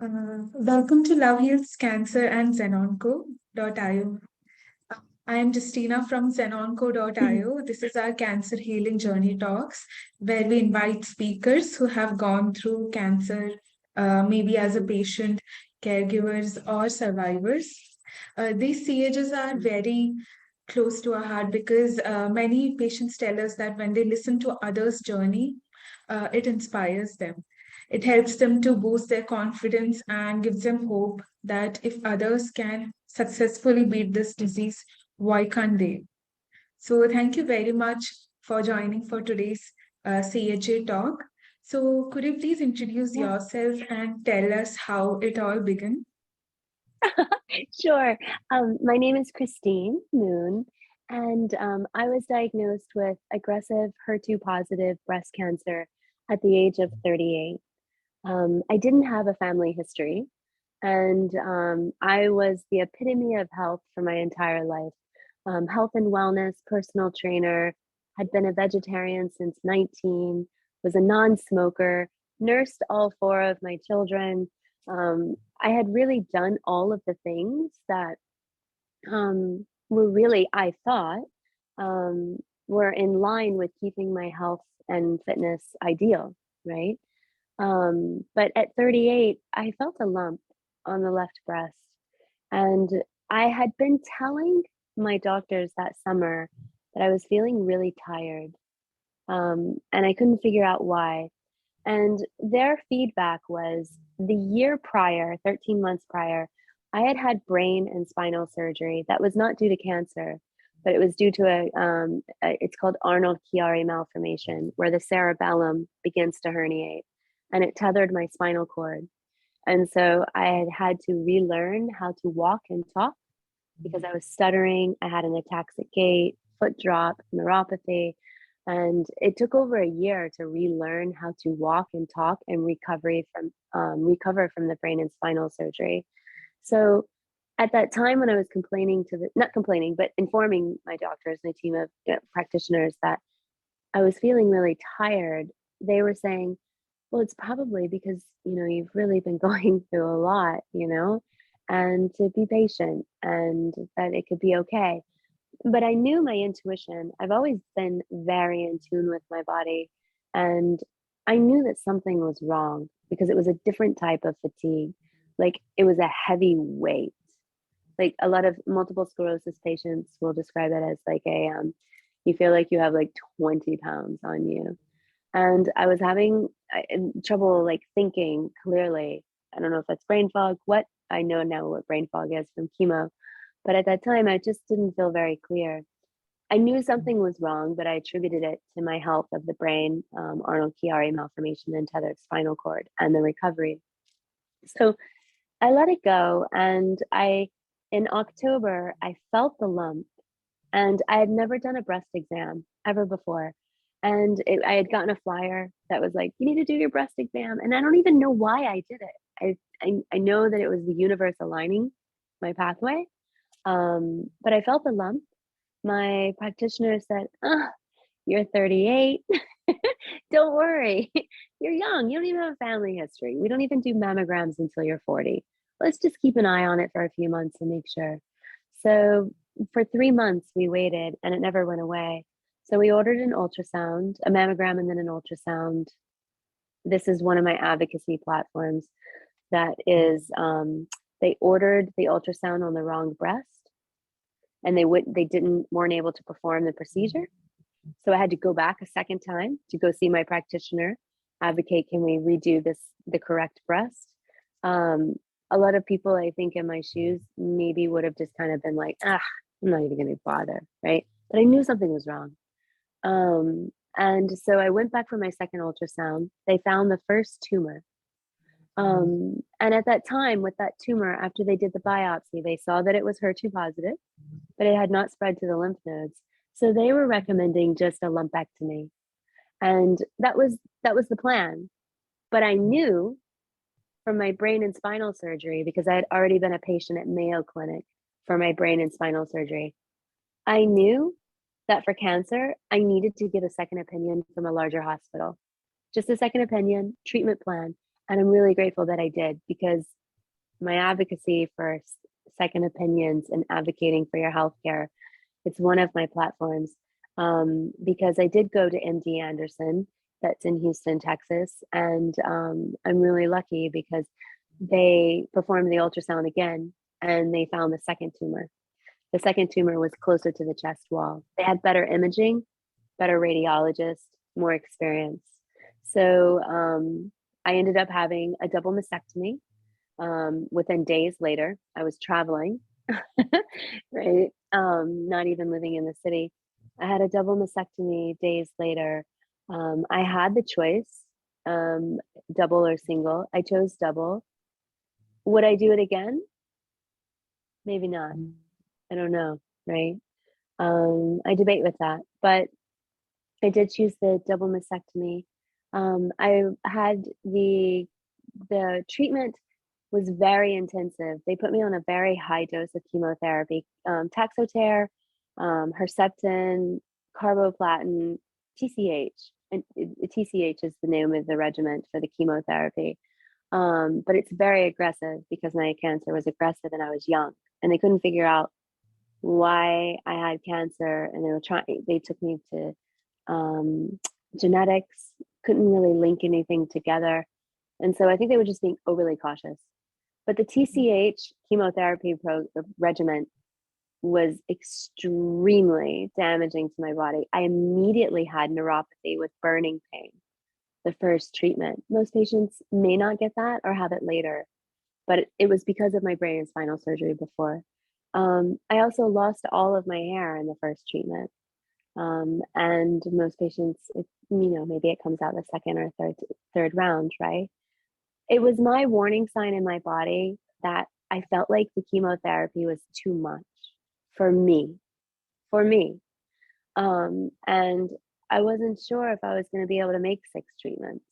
Welcome to Love Heals Cancer and Zenonco.io. I am Justina from Zenonco.io. This is our cancer healing journey talks, where we invite speakers who have gone through cancer, maybe as a patient, caregivers, or survivors. These CHs are very close to our heart because many patients tell us that when they listen to others' journey, it inspires them. It helps them to boost their confidence and gives them hope that if others can successfully beat this disease, why can't they? So, thank you very much for joining for today's CHA talk. So, could you please introduce Yeah, yourself and tell us how it all began? sure. My name is Christine Moon, and I was diagnosed with aggressive HER2 positive breast cancer at the age of 38. I didn't have a family history, and I was the epitome of health for my entire life. Health and wellness, personal trainer, had been a vegetarian since 19, was a non smoker, nursed all four of my children. I had really done all of the things that were really, I thought, um, were in line with keeping my health and fitness ideal, right? But at 38, I felt a lump on the left breast. And I had been telling my doctors that summer that I was feeling really tired. And I couldn't figure out why. And their feedback was the year prior, 13 months prior, I had had brain and spinal surgery that was not due to cancer, but it was due to it's called Arnold-Chiari malformation, where the cerebellum begins to herniate and it tethered my spinal cord. And so I had had to relearn how to walk and talk because I was stuttering. I had an ataxic gait, foot drop, neuropathy. And it took over a year to relearn how to walk and talk and recover from the brain and spinal surgery. So at that time when I was complaining to the not complaining, but informing my doctors and a team of practitioners that I was feeling really tired, they were saying, well, it's probably because, you've really been going through a lot, and to be patient and that it could be okay. But I knew my intuition. I've always been very in tune with my body. And I knew that something was wrong because it was a different type of fatigue. Like it was a heavy weight. Like a lot of multiple sclerosis patients will describe it as like you feel like you have like 20 pounds on you. And I was having trouble like thinking clearly. I don't know if that's brain fog. What I know now what brain fog is from chemo, but at that time I just didn't feel very clear. I knew something was wrong, but I attributed it to my health of the brain, Arnold-Chiari malformation, and tethered spinal cord, and the recovery. So I let it go, and in October, I felt the lump, and I had never done a breast exam ever before. And I had gotten a flyer that was like, you need to do your breast exam. And I don't even know why I did it. I know that it was the universe aligning my pathway. But I felt the lump. My practitioner said, you're 38. Don't worry. You're young. You don't even have a family history. We don't even do mammograms until you're 40. Let's just keep an eye on it for a few months and make sure. So for 3 months, we waited and it never went away. So we ordered an ultrasound, a mammogram, and then an ultrasound. This is one of my advocacy platforms that is, they ordered the ultrasound on the wrong breast and they didn't weren't able to perform the procedure. So I had to go back a second time to go see my practitioner, advocate, can we redo the correct breast? A lot of people, I think, in my shoes maybe would have just kind of been like, I'm not even going to bother, right? But I knew something was wrong. And so I went back for my second ultrasound. They found the first tumor. And at that time, with that tumor, after they did the biopsy, they saw that it was HER2 positive, but it had not spread to the lymph nodes. So they were recommending just a lumpectomy. And that was the plan. But I knew from my brain and spinal surgery, because I had already been a patient at Mayo Clinic for my brain and spinal surgery, I knew that for cancer, I needed to get a second opinion from a larger hospital. Just a second opinion, treatment plan. And I'm really grateful that I did, because my advocacy for second opinions and advocating for your healthcare, it's one of my platforms. Because I did go to MD Anderson, that's in Houston, Texas, and I'm really lucky because they performed the ultrasound again and they found the second tumor. The second tumor was closer to the chest wall. They had better imaging, better radiologists, more experience. So I ended up having a double mastectomy. Within days later, I was traveling, right? Not even living in the city. I had a double mastectomy days later. I had the choice, double or single. I chose double. Would I do it again? Maybe not. I don't know, right? I debate with that, but I did choose the double mastectomy. I had the treatment was very intensive. They put me on a very high dose of chemotherapy, Taxotere, Herceptin, carboplatin, TCH. And TCH is the name of the regimen for the chemotherapy. But it's very aggressive because my cancer was aggressive and I was young, and they couldn't figure out why I had cancer. And they took me to genetics, couldn't really link anything together. And so I think they were just being overly cautious. But the TCH chemotherapy regimen was extremely damaging to my body. I immediately had neuropathy with burning pain the first treatment. Most patients may not get that or have it later, but it was because of my brain and spinal surgery before. I also lost all of my hair in the first treatment. And most patients, maybe it comes out the second or third round, right? It was my warning sign in my body that I felt like the chemotherapy was too much for me, for me. And I wasn't sure if I was going to be able to make 6 treatments.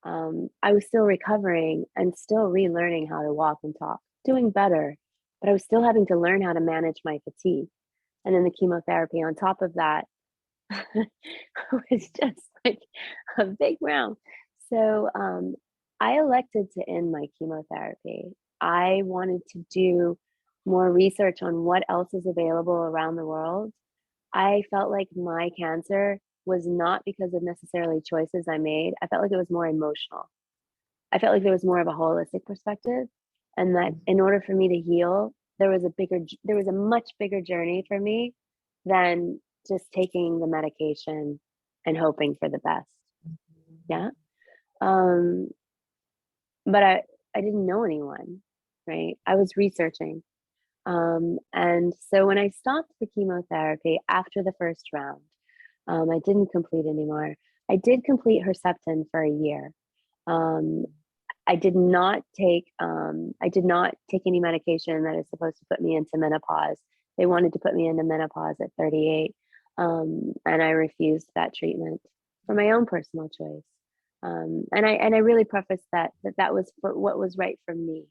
I was still recovering and still relearning how to walk and talk, doing better, but I was still having to learn how to manage my fatigue. And then the chemotherapy on top of that was just like a big round. So I elected to end my chemotherapy. I wanted to do more research on what else is available around the world. I felt like my cancer was not because of necessarily choices I made. I felt like it was more emotional. I felt like there was more of a holistic perspective, and that in order for me to heal, there was a much bigger journey for me than just taking the medication and hoping for the best. Yeah. Um, but I didn't know anyone, right? I was researching. And so when I stopped the chemotherapy after the first round, I didn't complete anymore. I did complete Herceptin for a year. Um, I did not take any medication that is supposed to put me into menopause. They wanted to put me into menopause at 38, and I refused that treatment for my own personal choice. And I really prefaced that was for what was right for me,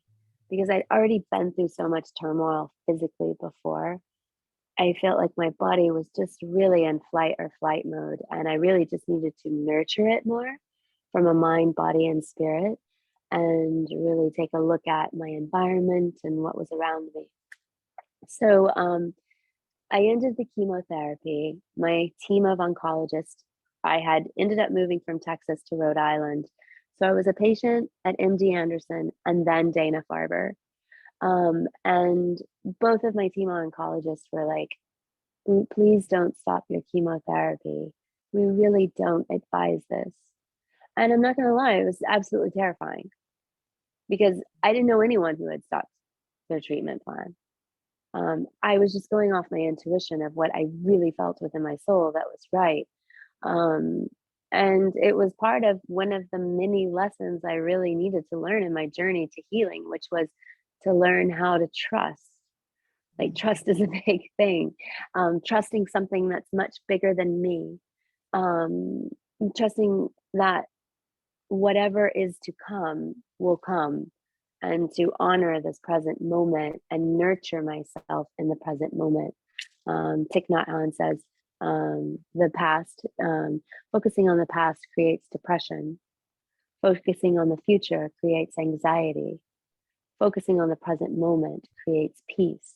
because I'd already been through so much turmoil physically before. I felt like my body was just really in fight or flight mode, and I really just needed to nurture it more from a mind, body, and spirit, and really take a look at my environment and what was around me. So I ended the chemotherapy. My team of oncologists, I had ended up moving from Texas to Rhode Island. So I was a patient at MD Anderson and then Dana-Farber. And both of my team of oncologists were like, please don't stop your chemotherapy. We really don't advise this. And I'm not going to lie, it was absolutely terrifying because I didn't know anyone who had stopped their treatment plan. I was just going off my intuition of what I really felt within my soul that was right. And it was part of one of the many lessons I really needed to learn in my journey to healing, which was to learn how to trust. Like, trust is a big thing. Trusting something that's much bigger than me. Trusting that whatever is to come will come, and to honor this present moment and nurture myself in the present moment. Thich Nhat Hanh says, the past, focusing on the past creates depression. Focusing on the future creates anxiety. Focusing on the present moment creates peace.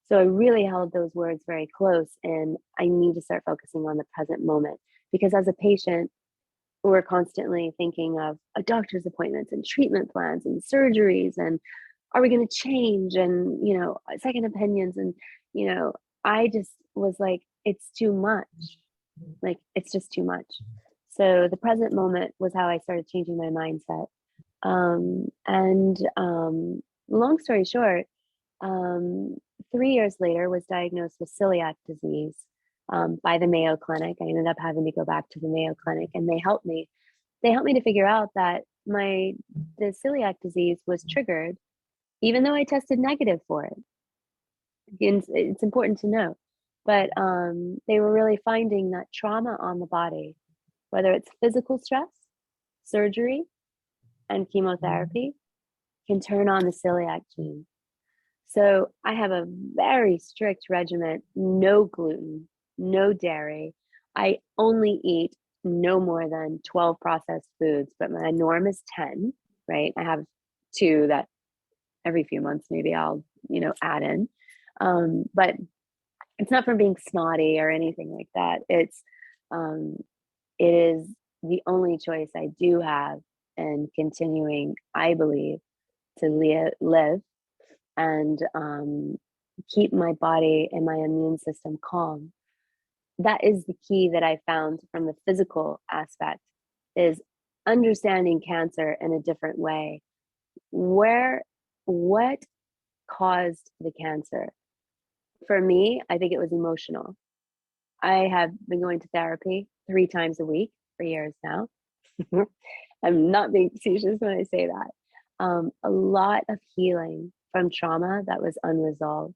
So I really held those words very close, and I need to start focusing on the present moment, because as a patient, we're constantly thinking of doctor's appointments and treatment plans and surgeries, and are we going to change, and second opinions, and I just was like, it's too much. Like, it's just too much. So the present moment was how I started changing my mindset. And long story short, um, 3 years later was diagnosed with celiac disease by the Mayo Clinic. I ended up having to go back to the Mayo Clinic, and they helped me. They helped me to figure out that the celiac disease was triggered, even though I tested negative for it. And it's important to know, but they were really finding that trauma on the body, whether it's physical stress, surgery, and chemotherapy, can turn on the celiac gene. So I have a very strict regimen: no gluten, no dairy. I only eat no more than 12 processed foods, but my norm is 10, right? I have 2 that every few months maybe I'll, add in. But it's not from being snotty or anything like that. Um, it is the only choice I do have in continuing, I believe, to live and keep my body and my immune system calm. That is the key that I found from the physical aspect, is understanding cancer in a different way. What caused the cancer? For me, I think it was emotional. I have been going to therapy 3 times a week for years now. I'm not being facetious when I say that. A lot of healing from trauma that was unresolved.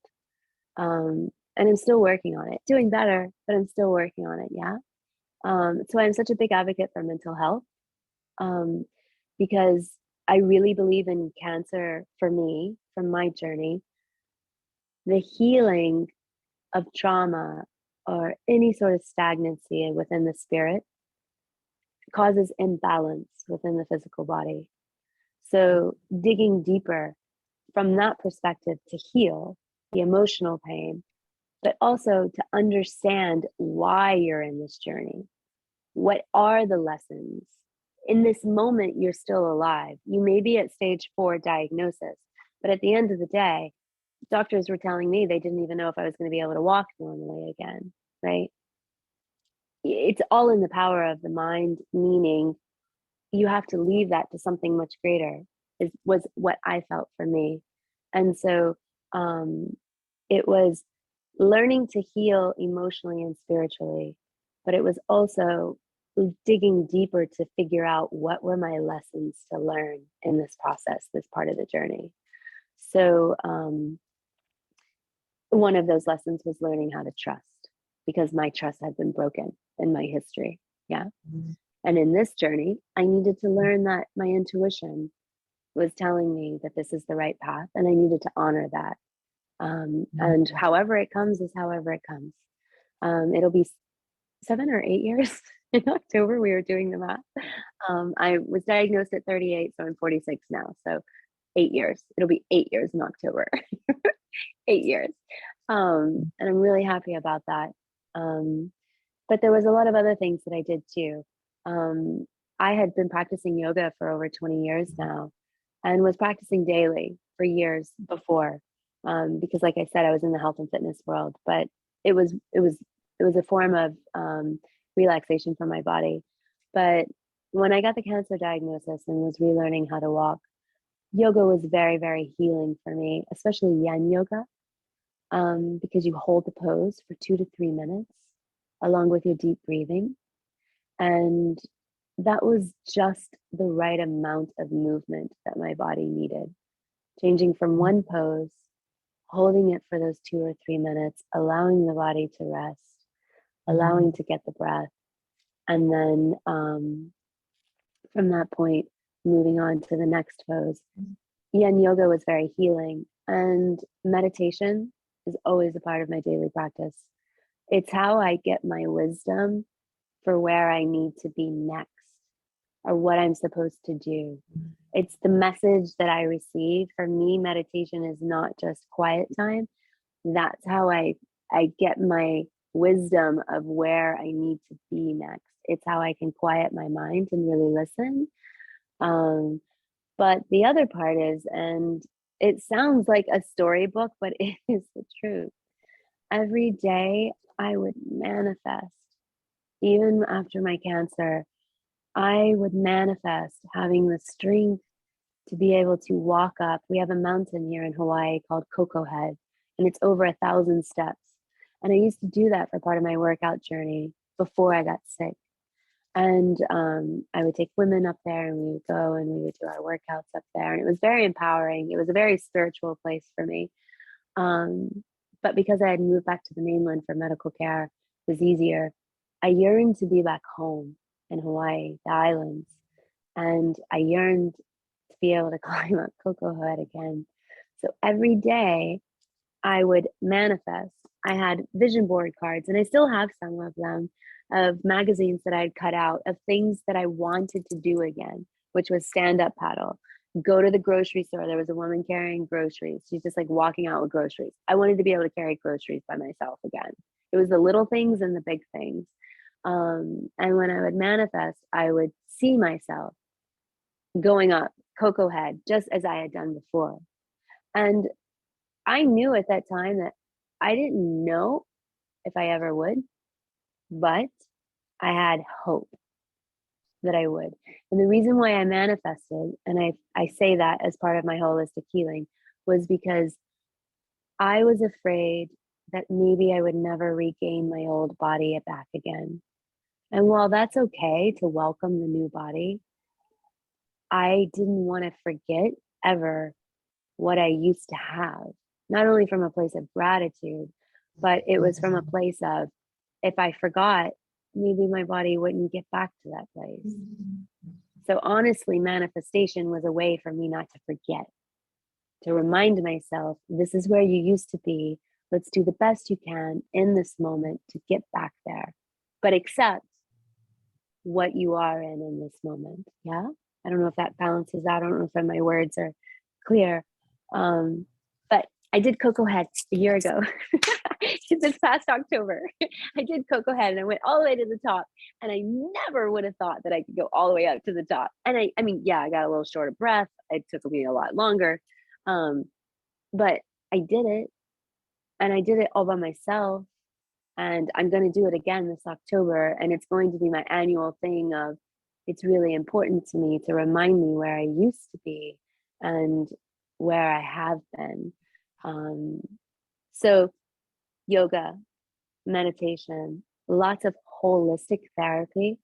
And I'm still working on it, doing better, but I'm still working on it. Yeah. So I'm such a big advocate for mental health, um, because I really believe in cancer. For me, from my journey, the healing of trauma or any sort of stagnancy within the spirit causes imbalance within the physical body. So digging deeper from that perspective to heal the emotional pain, but also to understand why you're in this journey. What are the lessons? In this moment, you're still alive. You may be at stage 4 diagnosis, but at the end of the day, doctors were telling me they didn't even know if I was going to be able to walk normally again, right? It's all in the power of the mind, meaning you have to leave that to something much greater, was what I felt for me. And so it was learning to heal emotionally and spiritually, but it was also digging deeper to figure out what were my lessons to learn in this process, this part of the journey. So one of those lessons was learning how to trust, because my trust had been broken in my history. Yeah. And in this journey, I needed to learn that my intuition was telling me that this is the right path, and I needed to honor that. And however it comes is however it comes. It'll be 7 or 8 years in October. We were doing the math. I was diagnosed at 38, so I'm 46 now. So 8 years. It'll be 8 years in October. 8 years. And I'm really happy about that. But there was a lot of other things that I did too. I had been practicing yoga for over 20 years now, and was practicing daily for years before, because, like I said, I was in the health and fitness world. But it was a form of relaxation for my body. But when I got the cancer diagnosis and was relearning how to walk, yoga was very, very healing for me, especially yin yoga, because you hold the pose for 2 to 3 minutes along with your deep breathing. And that was just the right amount of movement that my body needed. Changing from one pose, holding it for those 2 or 3 minutes, allowing the body to rest, allowing to get the breath. And then from that point, moving on to the next pose. Yin yoga was very healing, and meditation is always a part of my daily practice. It's how I get my wisdom for where I need to be next. or what I'm supposed to do. It's the message that I receive. For me, meditation is not just quiet time. That's how I get my wisdom of where I need to be next. It's how I can quiet my mind and really listen. Um, but the other part is, and it sounds like a storybook, but it is the truth. Every day I would manifest, even after my cancer, I would manifest having the strength to be able to walk up. We have a mountain here in Hawaii called Coco Head, and it's over 1,000 steps. And I used to do that for part of my workout journey before I got sick. And I would take women up there and we would go and we would do our workouts up there. And it was very empowering. It was a very spiritual place for me. But because I had moved back to the mainland for medical care, it was easier. I yearned to be back home in Hawaii, the islands. And I yearned to be able to climb up Coco Head again. So every day I would manifest. I had vision board cards, and I still have some of them, of magazines that I'd cut out of things that I wanted to do again, which was stand up paddle, go to the grocery store. There was a woman carrying groceries. She's just like walking out with groceries. I wanted to be able to carry groceries by myself again. It was the little things and the big things. And when I would manifest, I would see myself going up Coco Head just as I had done before. And I knew at that time that I didn't know if I ever would, but I had hope that I would. And the reason why I manifested, and I say that as part of my holistic healing, was because I was afraid that maybe I would never regain my old body back again. And while that's okay to welcome the new body, I didn't want to forget ever what I used to have, not only from a place of gratitude, but it was from a place of, if I forgot, maybe my body wouldn't get back to that place. So honestly, manifestation was a way for me not to forget, to remind myself, this is where you used to be. Let's do the best you can in this moment to get back there, but accept what you are in this moment. Yeah. I don't know if that balances out. I don't know if my words are clear. But I did Coco Head a year ago. This past October, I did Coco Head and I went all the way to the top. And I never would have thought that I could go all the way up to the top. And I mean, yeah, I got a little short of breath. It took me a lot longer. But I did it, and I did it all by myself. And I'm going to do it again this October. And it's going to be my annual thing of, it's really important to me to remind me where I used to be and where I have been. So yoga, meditation, lots of holistic therapy,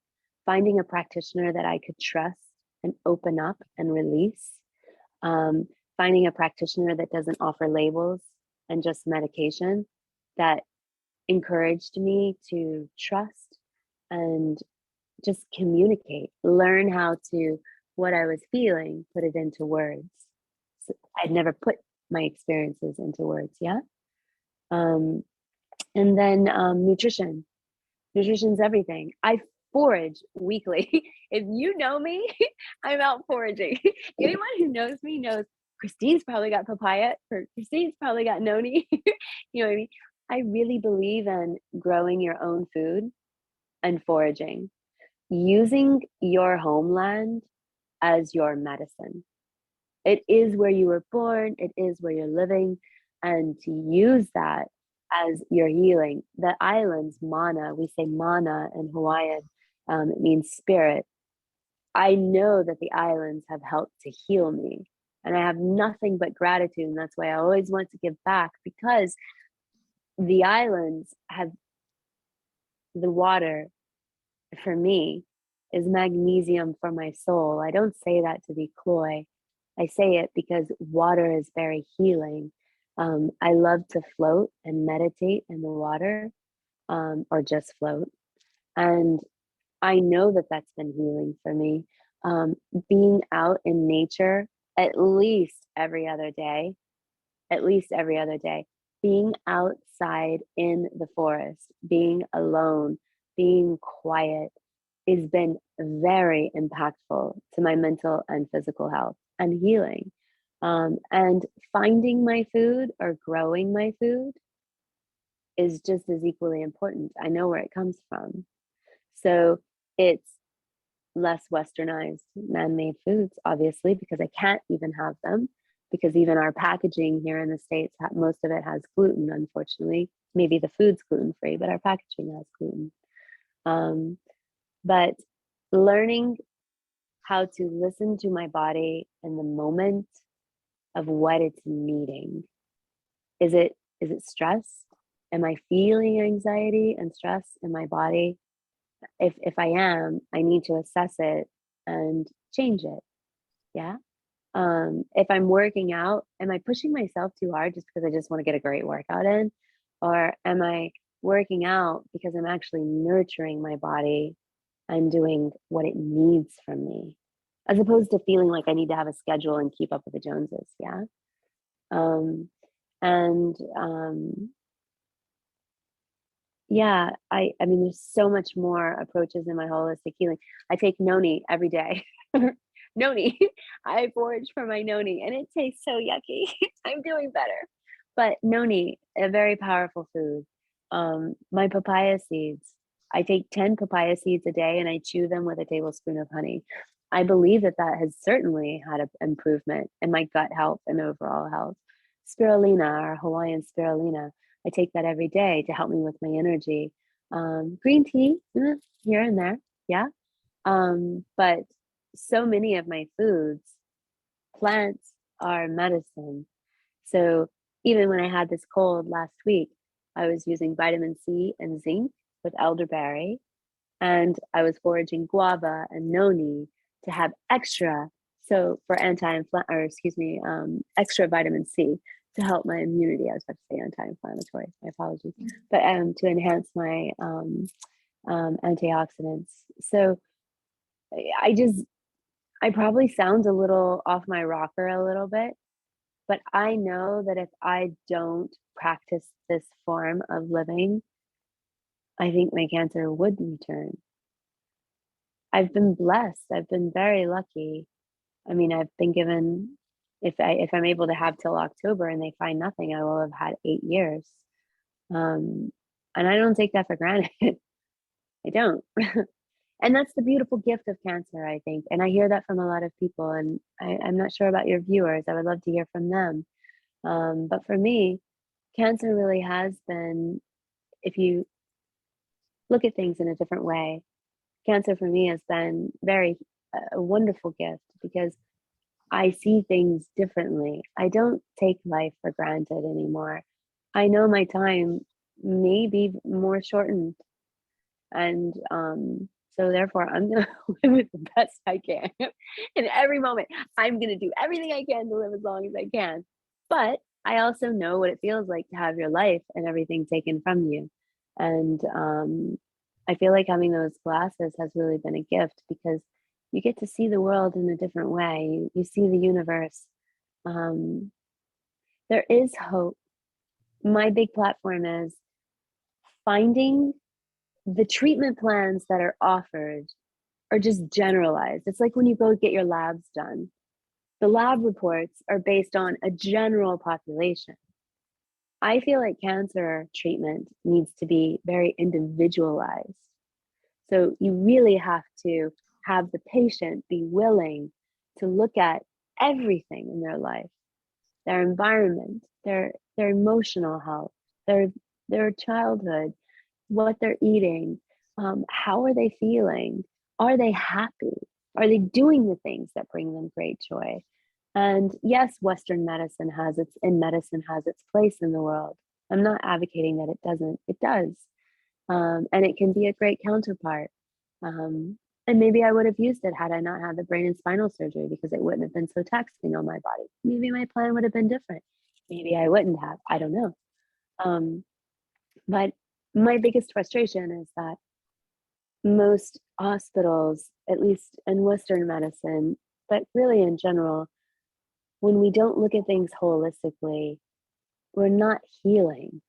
finding a practitioner that I could trust and open up and release, finding a practitioner that doesn't offer labels and just medication, that encouraged me to trust and just communicate, learn how to, what I was feeling, put it into words. So I'd never put my experiences into words yet. And then nutrition. Nutrition's everything. I forage weekly. If you know me, I'm out foraging. Anyone who knows me knows Christine's probably got papaya, or Christine's probably got noni. You know what I mean? I really believe in growing your own food and foraging, using your homeland as your medicine. It is where you were born, it is where you're living, and to use that as your healing. The islands, mana, we say mana in Hawaiian, it means spirit. I know that the islands have helped to heal me, and I have nothing but gratitude. And that's why I always want to give back, because the islands have, the water for me is magnesium for my soul. I don't say that to be coy. I say it because water is very healing. I love to float and meditate in the water, or just float. And I know that that's been healing for me. Being out in nature at least every other day, being outside in the forest, being alone, being quiet, has been very impactful to my mental and physical health and healing. And finding my food or growing my food is just as equally important. I know where it comes from. So it's less westernized man-made foods, obviously, because I can't even have them, because even our packaging here in the States, most of it has gluten, unfortunately. Maybe the food's gluten-free, but our packaging has gluten. But learning how to listen to my body in the moment of what it's needing. Is it stress? Am I feeling anxiety and stress in my body? If I am, I need to assess it and change it. Yeah. If I'm working out, am I pushing myself too hard just because I just want to get a great workout in? Or am I working out because I'm actually nurturing my body and doing what it needs from me, as opposed to feeling like I need to have a schedule and keep up with the Joneses? Yeah. And yeah, I mean, there's so much more approaches in my holistic healing. I take noni every day. Noni. I forage for my noni and it tastes so yucky. I'm doing better. But noni, a very powerful food. My papaya seeds. I take 10 papaya seeds a day and I chew them with a tablespoon of honey. I believe that that has certainly had an improvement in my gut health and overall health. Spirulina, our Hawaiian spirulina, I take that every day to help me with my energy. Green tea, here and there, yeah. But so many of my foods, plants are medicine. So even when I had this cold last week, I was using vitamin C and zinc with elderberry, and I was foraging guava and noni to have extra. So for extra vitamin C to help my immunity. I was about to say anti-inflammatory. My apologies, but to enhance my antioxidants. So I just I probably sound a little off my rocker a little bit, but I know that if I don't practice this form of living, I think my cancer would return. I've been blessed. I've been very lucky. I mean, I've been given, if I'm able to have till October and they find nothing, I will have had 8 years. And I don't take that for granted. I don't. And that's the beautiful gift of cancer, I think. And I hear that from a lot of people. And I'm not sure about your viewers. I would love to hear from them. But for me, cancer really has been, if you look at things in a different way, cancer for me has been a wonderful gift because I see things differently. I don't take life for granted anymore. I know my time may be more shortened. And so therefore I'm gonna live it the best I can. In every moment, I'm gonna do everything I can to live as long as I can. But I also know what it feels like to have your life and everything taken from you. And I feel like having those glasses has really been a gift because you get to see the world in a different way. You see the universe. Um, there is hope. My big platform is finding the treatment plans that are offered are just generalized. It's like when you go get your labs done. The lab reports are based on a general population. I feel like cancer treatment needs to be very individualized. So you really have to have the patient be willing to look at everything in their life, their environment, their emotional health, their childhood, what they're eating, how are they feeling? Are they happy? Are they doing the things that bring them great joy? And yes, Western medicine has its place in the world. I'm not advocating that it doesn't. It does, and it can be a great counterpart. And maybe I would have used it had I not had the brain and spinal surgery because it wouldn't have been so taxing on my body. Maybe my plan would have been different. Maybe I wouldn't have. I don't know. Um, but my biggest frustration is that most hospitals, at least in Western medicine, but really in general, when we don't look at things holistically, we're not healing.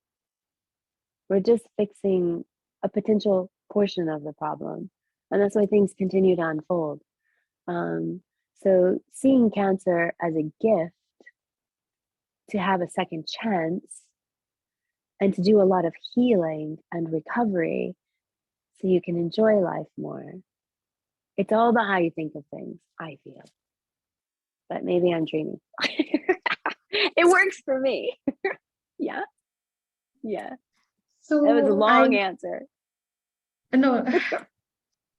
We're just fixing a potential portion of the problem. And that's why things continue to unfold. Um, so seeing cancer as a gift to have a second chance and to do a lot of healing and recovery so you can enjoy life more. It's all about how you think of things, I feel. But maybe I'm dreaming. It works for me. Yeah. Yeah. That was a So long I answer. no,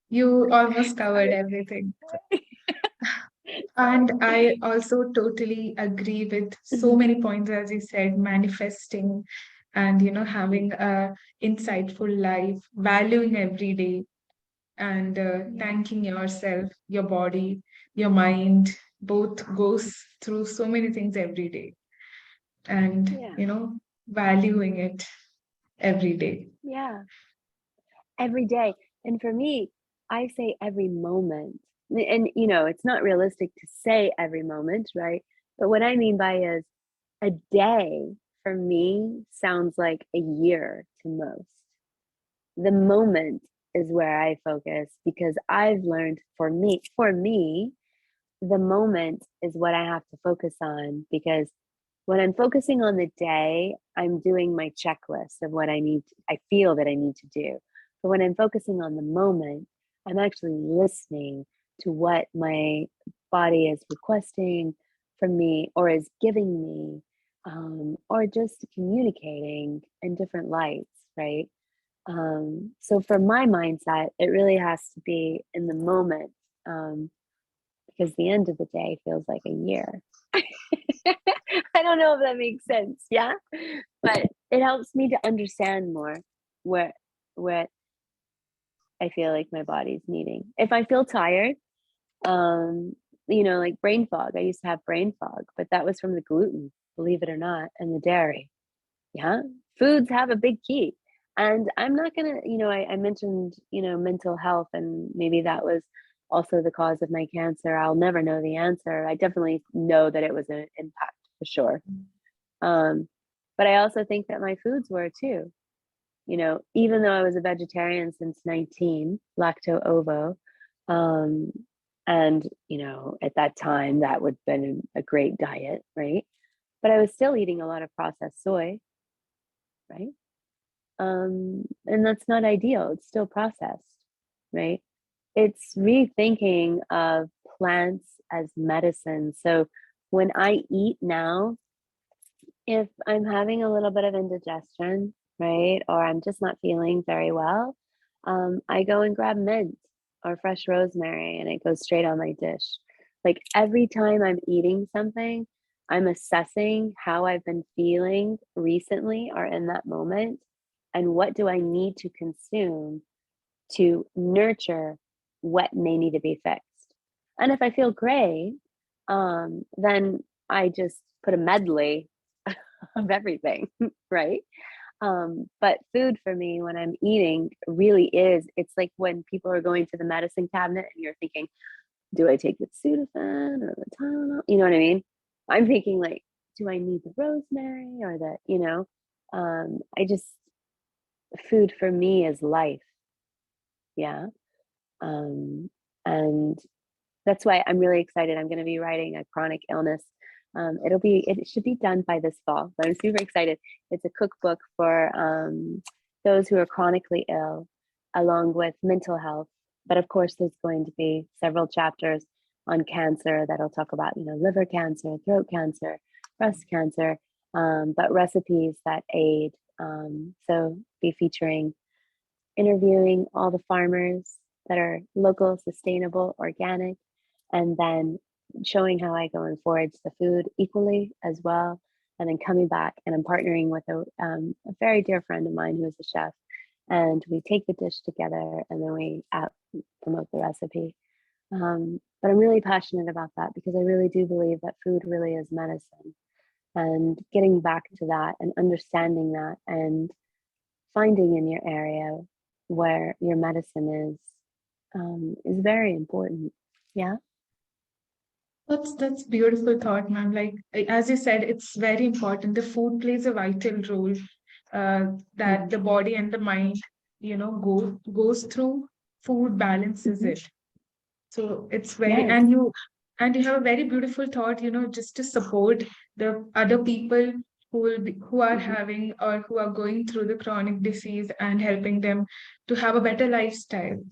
you almost covered everything. And Sorry. I also totally agree with so Mhm. many points, as you said, manifesting and, having a insightful life, valuing every day and Yeah. thanking yourself, your body, your mind, both goes through so many things every day and, Yeah. valuing it every day. Yeah. Every day. And for me, I say every moment. And it's not realistic to say every moment, right? But what I mean by is a day for me sounds like a year to most. The moment is where I focus because I've learned for me, the moment is what I have to focus on because when I'm focusing on the day, I'm doing my checklist of what I feel that I need to do. But when I'm focusing on the moment, I'm actually listening to what my body is requesting from me or is giving me, or just communicating in different lights, right? So for my mindset, it really has to be in the moment, because the end of the day feels like a year. I don't know if that makes sense, yeah? But it helps me to understand more what what I feel like my body's needing. If I feel tired, um, like brain fog. I used to have brain fog, but that was from the gluten, believe it or not, and the dairy. Yeah, foods have a big key. And I'm not gonna, I mentioned, mental health, and maybe that was also the cause of my cancer. I'll never know the answer. I definitely know that it was an impact for sure. Um, but I also think that my foods were too. Even though I was a vegetarian since 19, lacto ovo, um, and at that time that would have been a great diet, right? But I was still eating a lot of processed soy, right? And that's not ideal. It's still processed, right? It's rethinking of plants as medicine. So when I eat now, if I'm having a little bit of indigestion, right, or I'm just not feeling very well, I go and grab mint or fresh rosemary and it goes straight on my dish. Like every time I'm eating something, I'm assessing how I've been feeling recently or in that moment, and what do I need to consume to nurture what may need to be fixed. And if I feel great, then I just put a medley of everything, right? But food for me when I'm eating really is, it's like when people are going to the medicine cabinet and you're thinking, do I take the Sudafed or the Tylenol? You know what I mean? I'm thinking like, do I need the rosemary or I just, food for me is life. Yeah. Um, and that's why I'm really excited. I'm going to be writing a chronic illness. It should be done by this fall, but I'm super excited. It's a cookbook for those who are chronically ill, along with mental health. But of course, there's going to be several chapters on cancer that'll talk about, liver cancer, throat cancer, breast cancer, but recipes that aid. So be featuring interviewing all the farmers that are local, sustainable, organic, and then showing how I go and forage the food equally as well. And then coming back, and I'm partnering with a very dear friend of mine who is a chef. And we take the dish together and then we promote the recipe. But I'm really passionate about that because I really do believe that food really is medicine. And getting back to that and understanding that and finding in your area where your medicine is very important. Yeah. That's beautiful thought, ma'am. Like as you said, it's very important. The food plays a vital role that Mm-hmm. the body and the mind, goes through. food balances Mhm. it. So it's very, Yes. and you have a very beautiful thought, just to support the other people who are Mhm. having or who are going through the chronic disease and helping them to have a better lifestyle.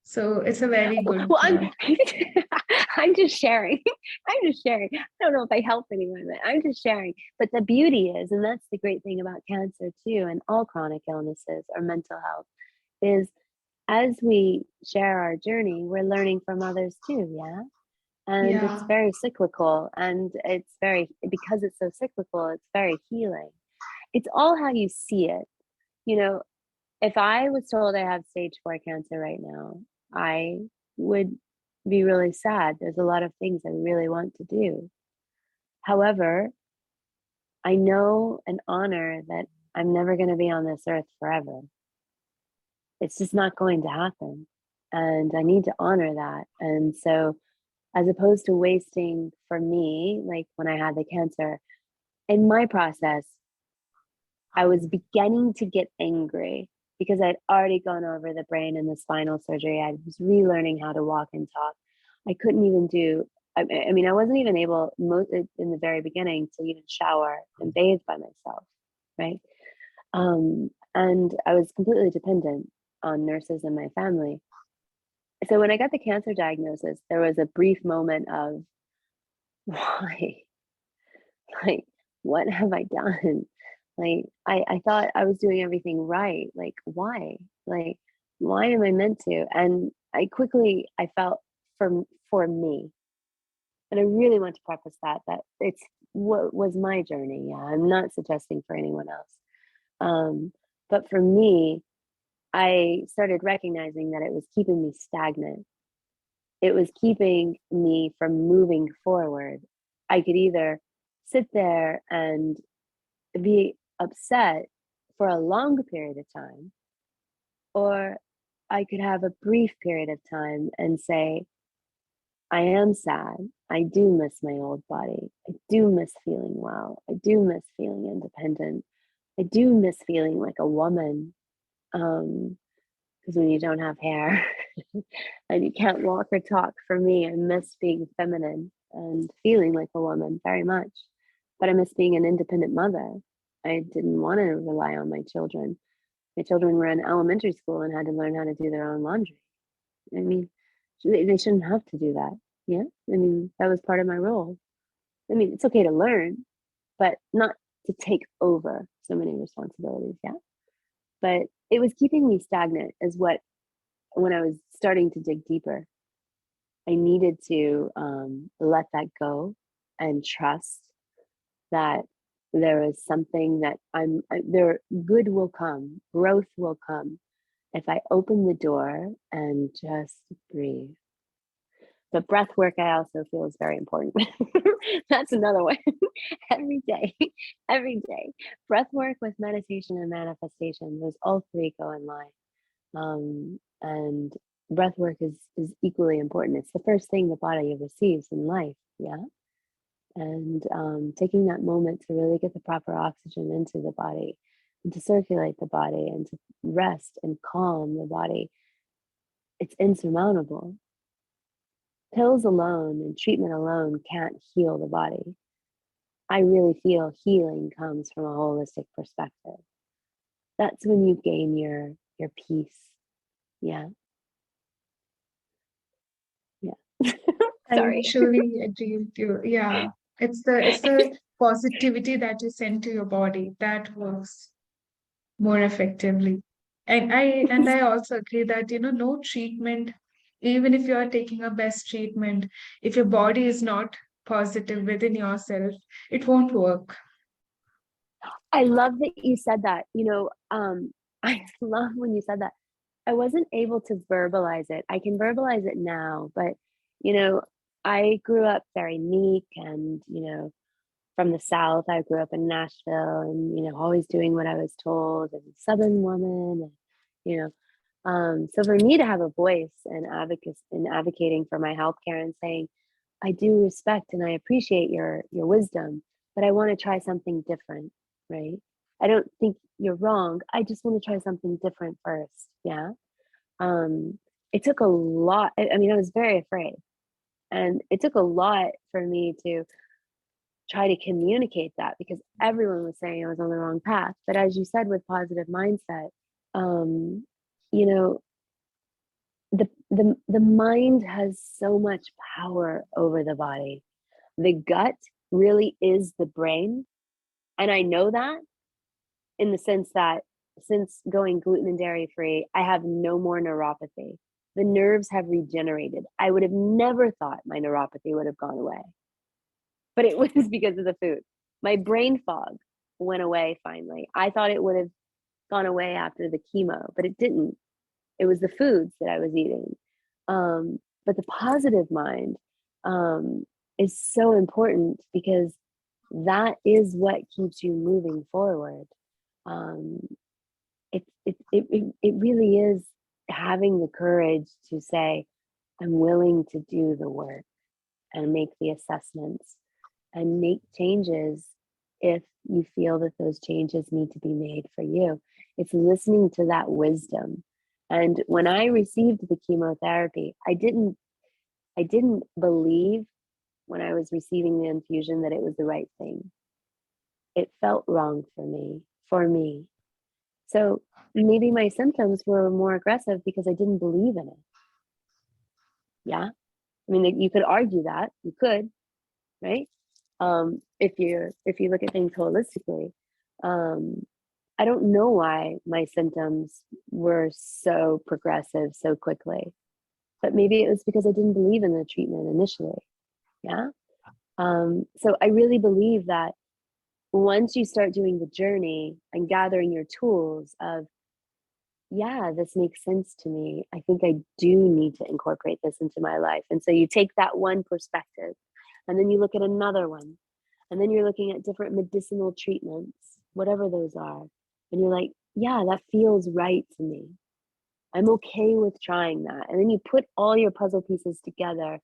So it's a very good Well, I'm thought. I'm just sharing. I'm just sharing. I don't know if I help anyone, but I'm just sharing. But the beauty is, and that's the great thing about cancer too, and all chronic illnesses or mental health, is as we share our journey, we're learning from others too. Yeah. And it's Yeah, very cyclical, and it's very, because it's so cyclical, it's very healing. It's all how you see it. You know, if I was told I have stage 4 cancer right now, I would be really sad. There's a lot of things I really want to do. However, I know and honor that I'm never going to be on this earth forever. It's just not going to happen. And I need to honor that. And so, as opposed to wasting, for me, like when I had the cancer, in my process, I was beginning to get angry because I'd already gone over the brain and the spinal surgery. I was relearning how to walk and talk. I couldn't even do, I mean, I wasn't even able, in the very beginning, to even shower and bathe by myself, right? And I was completely dependent on nurses and my family. So when I got the cancer diagnosis, there was a brief moment of, why? Like, what have I done? Like, I thought I was doing everything right. Like, why? Like, why am I meant to? And I felt, for me, and I really want to preface that it's what was my journey. Yeah, I'm not suggesting for anyone else. Um, but for me, I started recognizing that it was keeping me stagnant. It was keeping me from moving forward. I could either sit there and be upset for a long period of time, or I could have a brief period of time and say, I am sad. I do miss my old body. I do miss feeling well. I do miss feeling independent. I do miss feeling like a woman. Because when you don't have hair and you can't walk or talk, for me, I miss being feminine and feeling like a woman very much. But I miss being an independent mother. I didn't want to rely on my children. My children were in elementary school and had to learn how to do their own laundry. I mean, they shouldn't have to do that. Yeah. I mean, that was part of my role. I mean, it's okay to learn, but not to take over so many responsibilities. Yeah. But it was keeping me stagnant, is what, when I was starting to dig deeper, I needed to let that go and trust that there is something that there, good will come, growth will come if I open the door and just breathe. But breath work, I also feel, is very important. That's another one. Every day, every day. Breath work with meditation and manifestation, those all three go in line. And breath work is equally important. It's the first thing the body receives in life. Yeah. And taking that moment to really get the proper oxygen into the body and to circulate the body and to rest and calm the body, it's insurmountable. Pills alone and treatment alone can't heal the body. I really feel healing comes from a holistic perspective. That's when you gain your peace. Yeah. Yeah. I Sorry. truly agree with you. Yeah, it's the positivity that you send to your body that works more effectively. And I also agree that no treatment, even if you are taking a best treatment, if your body is not positive within yourself, it won't work. I love that you said that. I love when you said that. I wasn't able to verbalize it. I can verbalize it now, but you know, I grew up very meek and, from the South. I grew up in Nashville and, always doing what I was told as a Southern woman. And, you so for me to have a voice and advocacy in advocating for my healthcare and saying, I do respect and I appreciate your wisdom, but I want to try something different, right? I don't think you're wrong. I just want to try something different first. Yeah. it took a lot. I mean, I was very afraid. And it took a lot for me to try to communicate that because everyone was saying I was on the wrong path. But as you said, with positive mindset, um, you know, the mind has so much power over the body. The gut really is the brain. And I know that in the sense that since going gluten and dairy free, I have no more neuropathy. The nerves have regenerated. I would have never thought my neuropathy would have gone away, but it was because of the food. My brain fog went away finally. I thought it would have gone away after the chemo, but it didn't. It was the foods that I was eating. But the positive mind um, is so important because that is what keeps you moving forward. Um, it really is having the courage to say, I'm willing to do the work and make the assessments and make changes if you feel that those changes need to be made for you. It's listening to that wisdom. And when I received the chemotherapy, I didn't believe when I was receiving the infusion that it was the right thing. It felt wrong for me. So maybe my symptoms were more aggressive because I didn't believe in it. Yeah. I mean, you could argue that, you could, right? If you look at things holistically, um, I don't know why my symptoms were so progressive so quickly, but maybe it was because I didn't believe in the treatment initially. Yeah. So I really believe that once you start doing the journey and gathering your tools of, yeah, this makes sense to me. I think I do need to incorporate this into my life. And so you take that one perspective and then you look at another one. And then you're looking at different medicinal treatments, whatever those are. And you're like, yeah, that feels right to me. I'm okay with trying that. And then you put all your puzzle pieces together.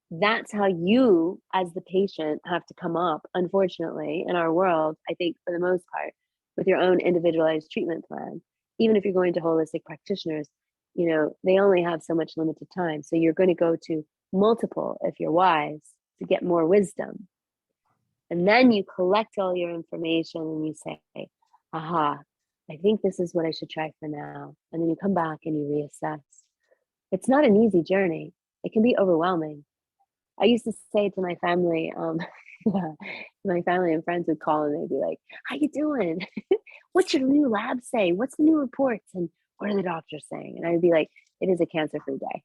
That's how you, as the patient, have to come up, unfortunately, in our world, I think for the most part, with your own individualized treatment plan. Even if you're going to holistic practitioners, they only have so much limited time. So you're going to go to multiple, if you're wise, to get more wisdom. And then you collect all your information and you say, aha, I think this is what I should try for now. And then you come back and you reassess. It's not an easy journey. It can be overwhelming. I used to say to my family, my family and friends would call and they'd be like, how you doing? What's your new lab say? What's the new reports? And what are the doctors saying? And I'd be like, it is a cancer-free day.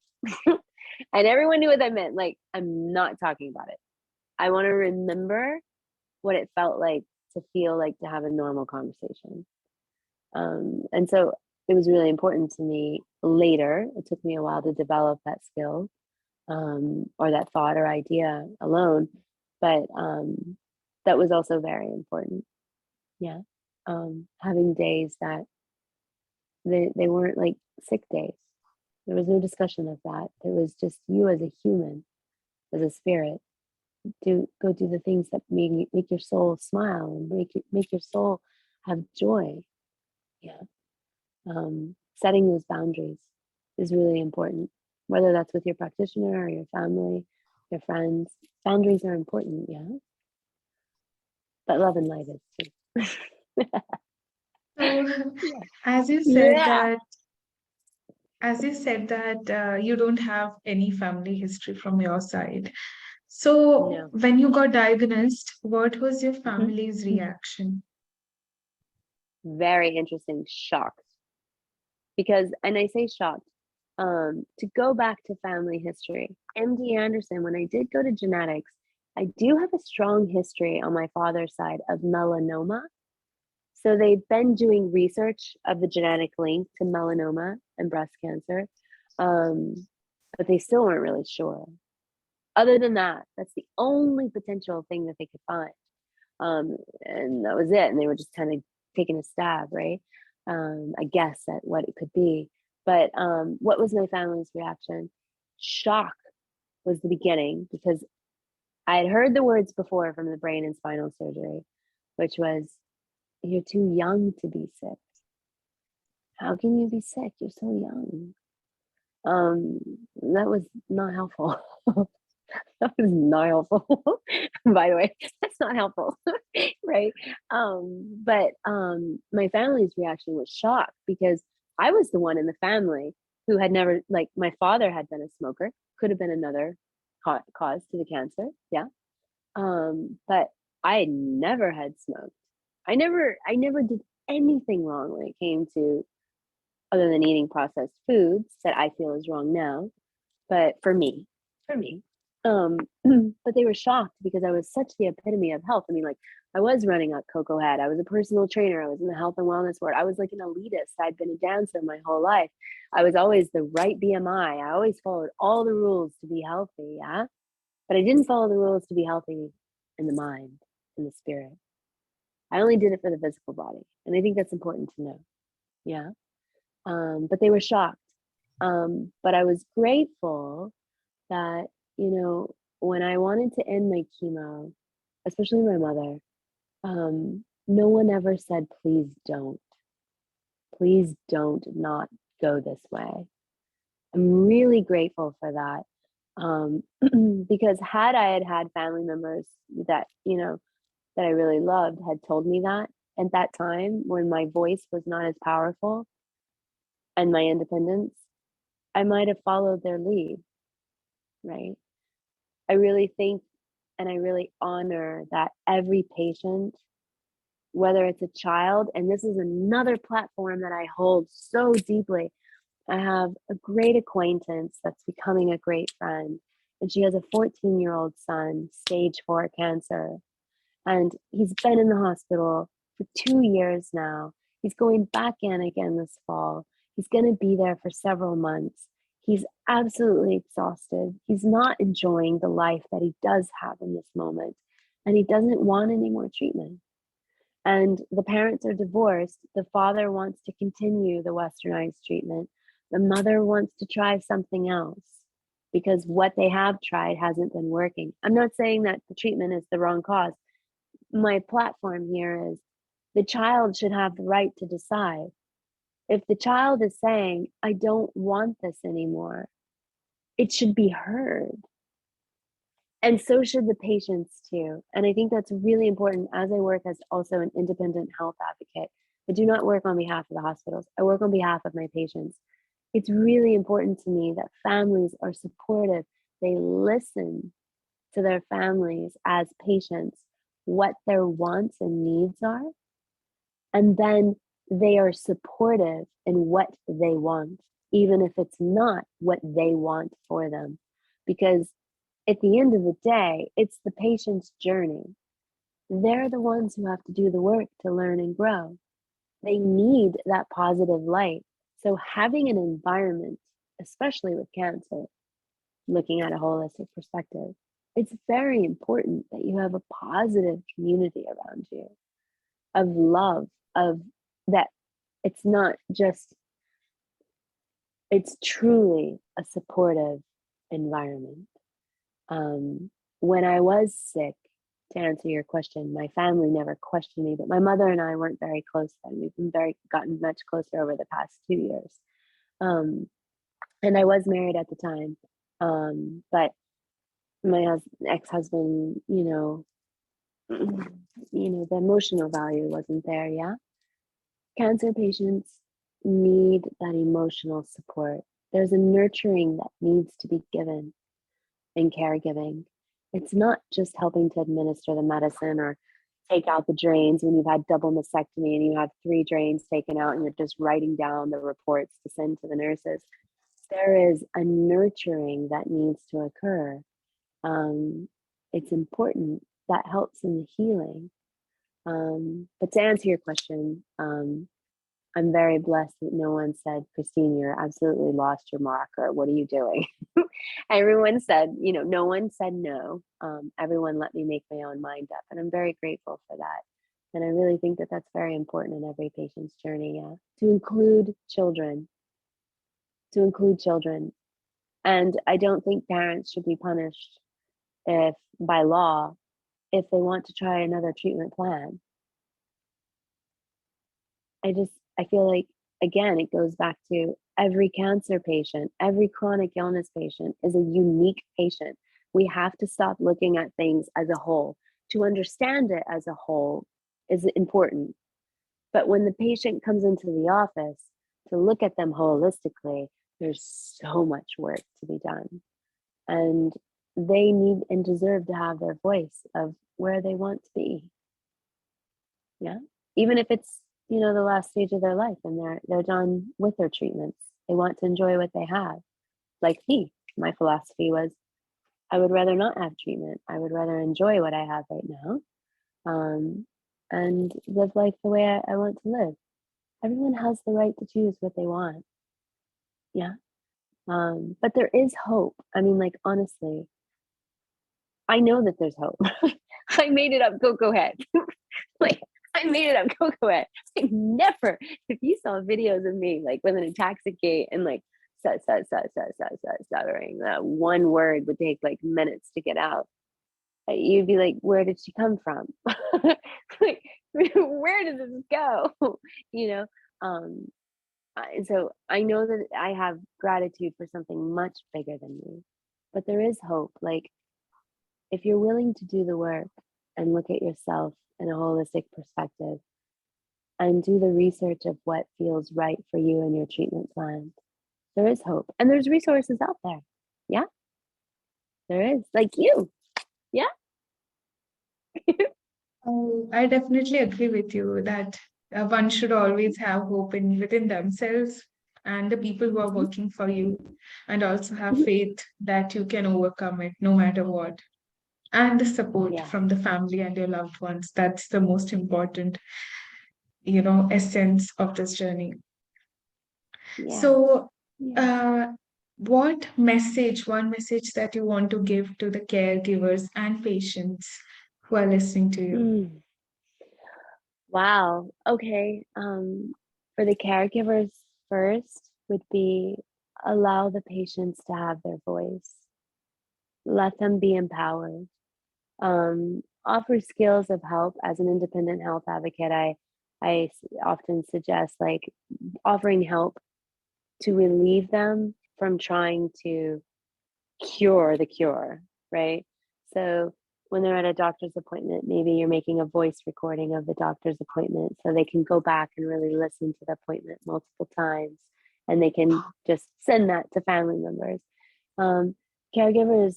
And everyone knew what that meant. Like, I'm not talking about it. I want to remember what it felt like to feel like to have a normal conversation. And so it was really important to me later. It took me a while to develop that skill or that thought or idea alone. But that was also very important. Yeah. Having days that they weren't like sick days. There was no discussion of that. It was just you as a human, as a spirit, go do the things that make your soul smile and make your soul have joy. Yeah. Setting those boundaries is really important, whether that's with your practitioner or your family, your friends. Boundaries are important. Yeah. But love and light is too. So, Yeah. as you said Yeah. that, you don't have any family history from your side. So, No. when you got diagnosed, what was your Mhm. family's reaction? Very interesting. Shocked. Because, and I say shocked, to go back to family history, MD Anderson, when I did go to genetics, I do have a strong history on my father's side of melanoma. So they've been doing research of the genetic link to melanoma and breast cancer, um, but they still weren't really sure. Other than that, that's the only potential thing that they could find. And that was it. And they were just kind of taking a stab, right? I guess at what it could be. But what was my family's reaction? Shock was the beginning because I had heard the words before from the brain and spinal surgery, which was, you're too young to be sick. How can you be sick? You're so young. Um, that was not helpful. That was not helpful. By the way, that's not helpful, right? But my family's reaction was shock because I was the one in the family who had never, like, my father had been a smoker, could have been another cause to the cancer, yeah. But I never had smoked. I never did anything wrong when it came to, other than eating processed foods that I feel is wrong now. But for me, but they were shocked because I was such the epitome of health. I mean, like, I was running up Cocoa Head. I was a personal trainer. I was in the health and wellness world. I was like an elitist. I'd been a dancer my whole life. I was always the right BMI. I always followed all the rules to be healthy. Yeah. But I didn't follow the rules to be healthy in the mind, in the spirit. I only did it for the physical body. And I think that's important to know. Yeah. But they were shocked. But I was grateful that, when I wanted to end my chemo, especially my mother, no one ever said, please don't not go this way. I'm really grateful for that. Because had I had family members that, that I really loved had told me that at that time when my voice was not as powerful and my independence, I might have followed their lead, right? I really think and I really honor that every patient, whether it's a child, and this is another platform that I hold so deeply. I have a great acquaintance that's becoming a great friend, and she has a 14-year-old son, stage 4 cancer. And he's been in the hospital for 2 years now. He's going back in again this fall. He's going to be there for several months. He's absolutely exhausted. He's not enjoying the life that he does have in this moment. And he doesn't want any more treatment. And the parents are divorced. The father wants to continue the westernized treatment. The mother wants to try something else because what they have tried hasn't been working. I'm not saying that the treatment is the wrong cause. My platform here is the child should have the right to decide. If the child is saying, I don't want this anymore, it should be heard. And so should the patients too. And I think that's really important as I work as also an independent health advocate. I do not work on behalf of the hospitals. I work on behalf of my patients. It's really important to me that families are supportive. They listen to their families as patients, what their wants and needs are, and then they are supportive in what they want, even if it's not what they want for them. Because at the end of the day, it's the patient's journey. They're the ones who have to do the work to learn and grow. They need that positive light. So having an environment, especially with cancer, looking at a holistic perspective, it's very important that you have a positive community around you of love, of that it's not just, it's truly a supportive environment. When I was sick, to answer your question, my family never questioned me, but my mother and I weren't very close then. We've been gotten much closer over the past 2 years. Um, and I was married at the time. But my ex-husband, the emotional value wasn't there. Yeah. Cancer patients need that emotional support. There's a nurturing that needs to be given in caregiving. It's not just helping to administer the medicine or take out the drains when you've had double mastectomy and you have 3 drains taken out and you're just writing down the reports to send to the nurses. There is a nurturing that needs to occur. It's important. That helps in the healing. But to answer your question, I'm very blessed that no one said, Christine, you're absolutely lost your mark, or what are you doing? Everyone said, no one said no. Everyone let me make my own mind up. And I'm very grateful for that. And I really think that that's very important in every patient's journey, yeah, to include children, to include children. And I don't think parents should be punished if by law, if they want to try another treatment plan. I feel like, again, it goes back to every cancer patient, every chronic illness patient is a unique patient. We have to stop looking at things as a whole. To understand it as a whole is important. But when the patient comes into the office, to look at them holistically, there's so much work to be done. And they need and deserve to have their voice of where they want to be. Yeah. Even if it's, the last stage of their life and they're done with their treatments. They want to enjoy what they have. Like me, my philosophy was I would rather not have treatment. I would rather enjoy what I have right now, and live life the way I want to live. Everyone has the right to choose what they want. Yeah. But there is hope. I mean, like, honestly, I know that there's hope. I made it up. Go ahead. Like, I made it up. Go ahead. I never, if you saw videos of me, like, with an intoxicate and like, stuttering, that one word would take like minutes to get out. You'd be like, where did she come from? Like, where did this go? you know? So I know that I have gratitude for something much bigger than me, but there is hope. Like, if you're willing to do the work and look at yourself in a holistic perspective and do the research of what feels right for you and your treatment plan, there is hope. And there's resources out there. Yeah, there is. Like you. Yeah. I definitely agree with you that one should always have hope within themselves and the people who are Mhm, working for you, and also have mhm. faith that you can overcome it no matter what. And the support Yeah. from the family and your loved ones. That's the most important, essence of this journey. Yeah. So, Yeah. uh, one message that you want to give to the caregivers and patients who are listening to you? Mm. Wow. Okay. For the caregivers first would be allow the patients to have their voice. Let them be empowered. Offer skills of help as an independent health advocate. Often suggest like offering help to relieve them from trying to cure the cure, right? So when they're at a doctor's appointment, maybe you're making a voice recording of the doctor's appointment so they can go back and really listen to the appointment multiple times, and they can just send that to family members. Um, Caregivers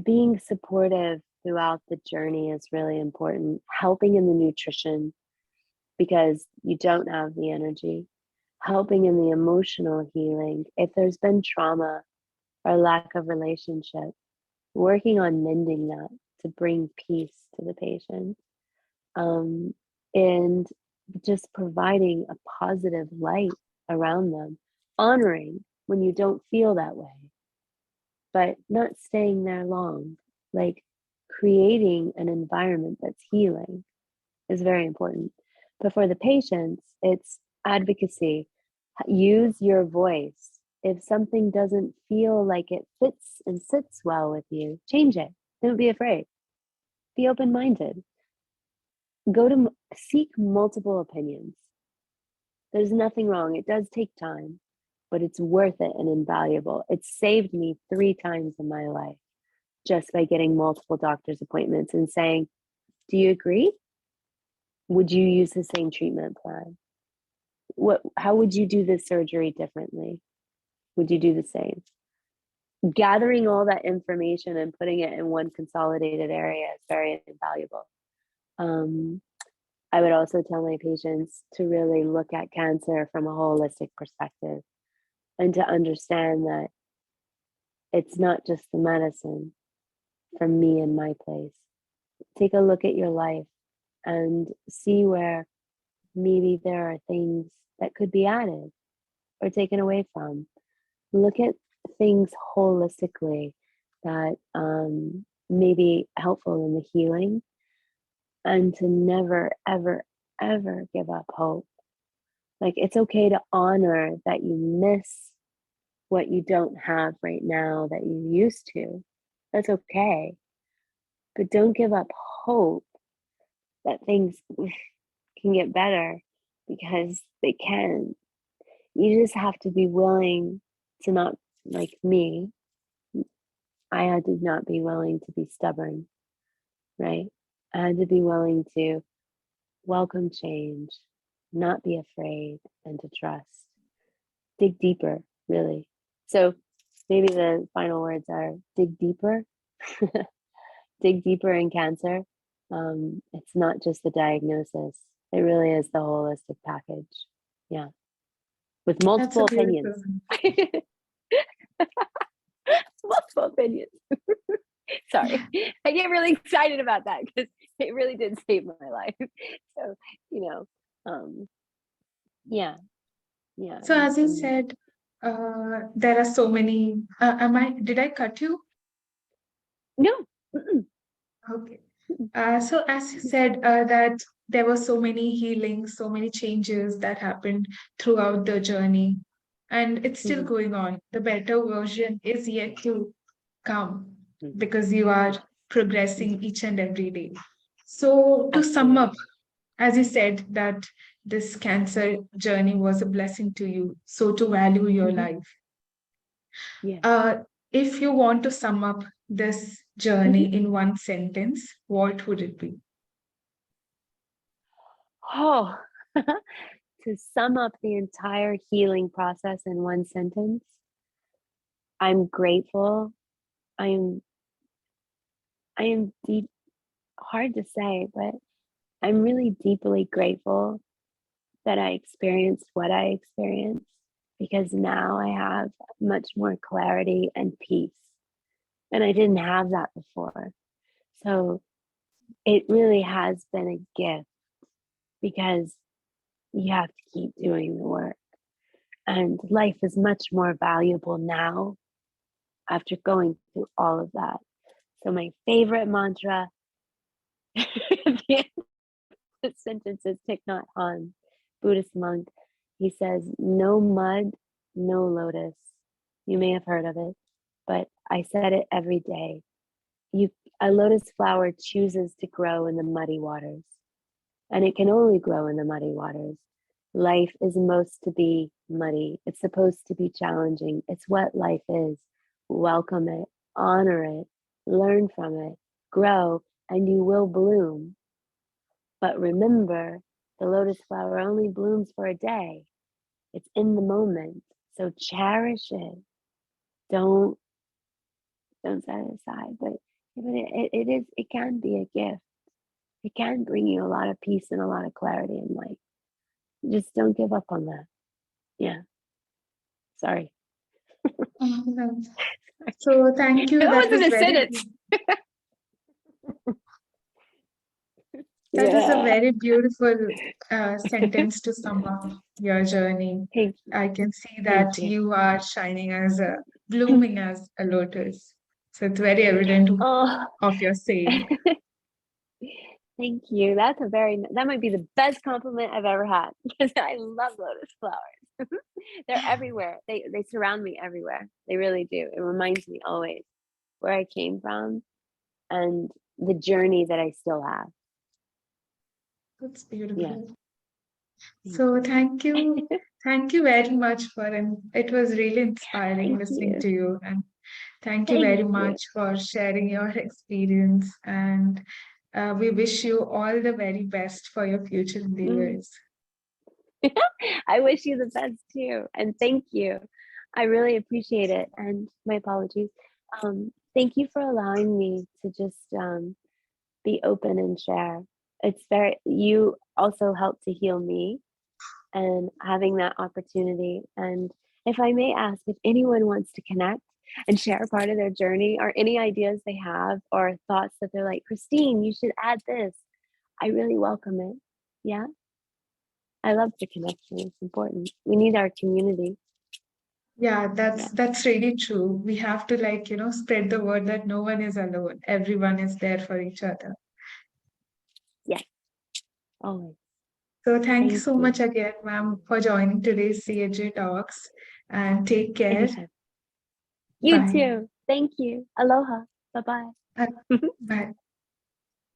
being supportive throughout the journey is really important. Helping in the nutrition because you don't have the energy, helping in the emotional healing. If there's been trauma or lack of relationship, working on mending that to bring peace to the patient, um, and just providing a positive light around them, honoring when you don't feel that way, but not staying there long. Like, creating an environment that's healing is very important. But for the patients, it's advocacy. Use your voice. If something doesn't feel like it fits and sits well with you, change it. Don't be afraid. Be open minded. Seek multiple opinions. There's nothing wrong. It does take time, but it's worth it and invaluable. It's saved me 3 times in my life just by getting multiple doctor's appointments and saying, do you agree? Would you use the same treatment plan? How would you do this surgery differently? Would you do the same? Gathering all that information and putting it in one consolidated area is very invaluable. Um, I would also tell my patients to really look at cancer from a holistic perspective and to understand that it's not just the medicine from me and my place. Take a look at your life and see where maybe there are things that could be added or taken away from. Look at things holistically that may be helpful in the healing, and to never, ever, ever give up hope. Like, it's okay to honor that you miss what you don't have right now that you used to. That's okay. But don't give up hope that things can get better, because they can. you just have to be willing to not, like me, I had to not be willing to be stubborn, right? I had to be willing to welcome change, not be afraid, and to trust. Dig deeper, really. So maybe the final words are dig deeper. Dig deeper in cancer. It's not just the diagnosis, it really is the holistic package. Yeah. With That's a multiple beautiful. opinions. Multiple opinions. Sorry. I get really excited about that because it really did save my life. So, you know, yeah, yeah. So as you And said, there are so many. Did I cut you? no. Mm-mm, Okay. mm-mm, So as you said, that there were so many healings, so many changes that happened throughout the journey, and it's still mhm, going on. The better version is yet to come mhm, because you are mhm. progressing each and every day. So to sum up, Absolutely. as you said that this cancer journey was a blessing to you, so to value your Hmm. life. Yes. Uh, if you want to sum up this Hmm. journey in one sentence, what would it be? Oh, to sum up the entire healing process in one sentence, I'm grateful. I am I am deep, hard to say, but I'm really deeply grateful that I experienced what I experienced because now I have much more clarity and peace. And I didn't have that before. So it really has been a gift because you have to keep doing the work. And life is much more valuable now after going through all of that. So my favorite mantra at the end of the sentence is Thich Nhat Hanh, Buddhist monk. He says, "No mud, no lotus." You may have heard of it, but I said it every day. You, a lotus flower chooses to grow in the muddy waters, and it can only grow in the muddy waters. Life is supposed to be muddy. It's supposed to be challenging. It's what life is. Welcome it, honor it, learn from it, grow, and you will bloom. But remember, the lotus flower only blooms for a day. It's in the moment. So cherish it. Don't don't set it aside. But it is, it can be a gift. It can bring you a lot of peace and a lot of clarity in life. Just don't give up on that. Yeah. Sorry. Um, So thank you. That That was wasn't a very sentence. that was a Yeah. very beautiful sentence to sum up your journey. Thank you. I can see Thank that you. you are shining as a blooming as a lotus. So it's very evident Oh, of your saying. thank you. That might be the best compliment I've ever had because I love lotus flowers. They're everywhere. They surround me everywhere. They really do. It reminds me always where I came from and the journey that I still have. That's Yeah. beautiful. Thank So you. thank you. Thank you very much for and it was really inspiring Thank listening you. to you. And thank you Thank very you. much for sharing your experience. And we wish you all the very best for your future Mm. endeavors. I wish you the best too. And thank you. I really appreciate it. And my apologies. Thank you for allowing me to just be open and share. You also help to heal me and having that opportunity. And if I may ask, if anyone wants to connect and share part of their journey or any ideas they have or thoughts that they're like, Christine, you should add this, I really welcome it. Yeah. I love the connection. It's important. We need our community. Yeah, Yeah. that's really true. We have to spread the word that no one is alone. Everyone is there for each other. Yes. Always. So thank you Thank so you. much again, ma'am, for joining today's CAJ Talks and take care. Anytime. You Bye. too. Thank you. Aloha. Bye bye. Uh, Bye.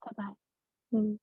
Bye bye.